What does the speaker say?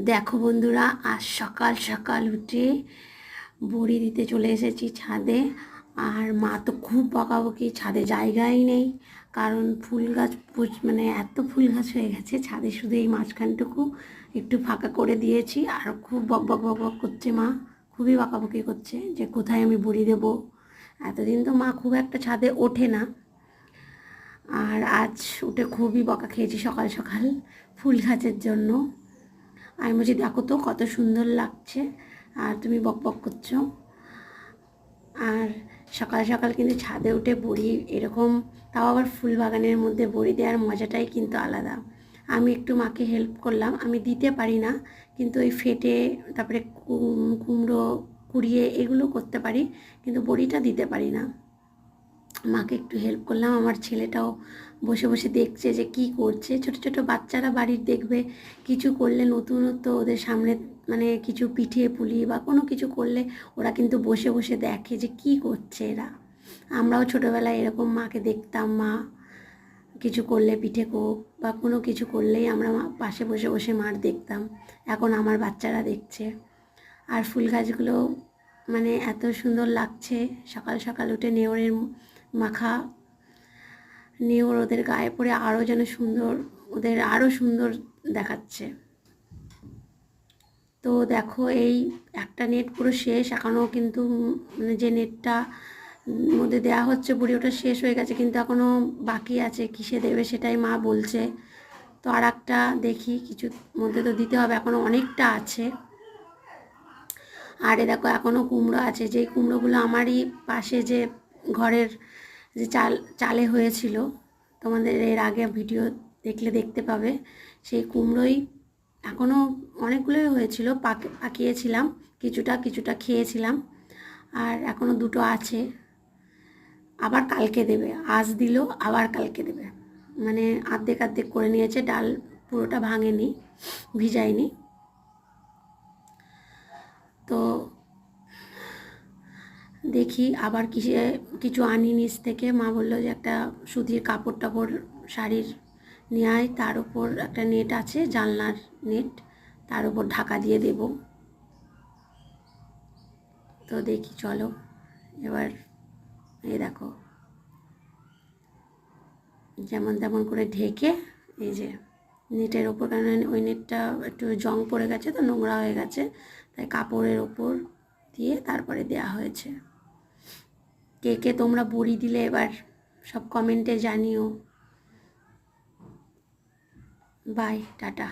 দেখো বন্ধুরা, আজ সকাল সকাল উঠে বড়ি দিতে চলে এসেছি ছাদে। আর মা তো খুব বকাবকি, ছাদে জায়গাই নেই, কারণ ফুল গাছ মানে এত ফুল গাছ হয়ে গেছে ছাদে, শুধু এই মাঝখানটুকু একটু ফাঁকা করে দিয়েছি। আর খুব বক বক বক বক করছে মা, খুবই বকাবকি করছে যে কোথায় আমি বড়ি দেবো। এতদিন তো মা খুব একটা ছাদে ওঠে না, আর আজ উঠে খুবই বকা খেয়েছি সকাল সকাল ফুল গাছের জন্য। আমি বলছি দেখো তো কত সুন্দর লাগছে, আর তুমি বক বক করছো। আর সকাল সকাল কিন্তু ছাদে উঠে বড়ি এরকম, তাও আবার ফুল বাগানের মধ্যে বড়ি দেওয়ার মজাটাই কিন্তু আলাদা। আমি একটু মাকে হেল্প করলাম, আমি দিতে পারি না, কিন্তু ওই ফেটে তারপরে কুমড়ো কুড়িয়ে এগুলো করতে পারি, কিন্তু বড়িটা দিতে পারি না। মাকে একটু হেল্প করলাম। আমার ছেলেটাও বসে বসে দেখছে যে কি করছে। ছোট ছোট বাচ্চারা বাড়ির দেখবে কিছু করলে, নতুনত্ব ওদের সামনে মানে কিছু পিঠে পুলি বা কোনো কিছু করলে ওরা কিন্তু বসে বসে দেখে যে কি করছে এরা। আমরাও ছোটোবেলায় এরকম মাকে দেখতাম, মা কিছু করলে পিঠে কোক বা কোনো কিছু করলেই আমরা পাশে বসে বসে মার দেখতাম। এখন আমার বাচ্চারা দেখছে। আর ফুল গাছগুলো মানে এত সুন্দর লাগছে, সকাল সকাল উঠে নেওরের মাখা নেওর ওদের গায়ে পড়ে আরও যেন সুন্দর, ওদের আরও সুন্দর দেখাচ্ছে। তো দেখো এই একটা নেট পুরো শেষ, এখনও কিন্তু মানে যে নেটটা মধ্যে দেওয়া হচ্ছে বুড়ি, ওটা শেষ হয়ে গেছে, কিন্তু এখনও বাকি আছে, কিসে দেবে সেটাই মা বলছে। তো আর একটা দেখি, কিছুর মধ্যে তো দিতে হবে, এখনও অনেকটা আছে। আর এ দেখো এখনও কুমড়ো আছে, যেই কুমড়োগুলো আমারই পাশে যে ঘরের যে চালে হয়েছিল, তোমাদের এর আগে ভিডিও দেখলে দেখতে পাবে, সেই কুমড়োই এখনও অনেকগুলোই হয়েছিল, পাকিয়েছিলাম, কিছুটা কিছুটা খেয়েছিলাম, আর এখনও দুটো আছে। আবার কালকে দেবে, আজ দিল আবার কালকে দেবে, মানে আর্ধেক আর্ধেক করে নিয়েছে, ডাল পুরোটা ভাঙেনি, ভিজায়নি। তো দেখি আবার কিছু আনি নিচ থেকে। মা বললো যে একটা সুতির কাপড় টাপড় শাড়ির নিয়ে আয়, তার উপর একটা নেট আছে, জানলার নেট, তার উপর ঢাকা দিয়ে দেব। তো দেখি চলো এবার, এই দেখো যেমন তেমন করে ঢেকে, এই যে নেটের ওপর, কারণ ওই নেটটা একটু জং পড়ে গেছে, তো নোংরা হয়ে গেছে, তাই কাপড়ের ওপর দিয়ে তারপরে দেয়া হয়েছে। কে কে তোমরা বড়ি দিলে এবার সব কমেন্টে জানিও। Bye, tata.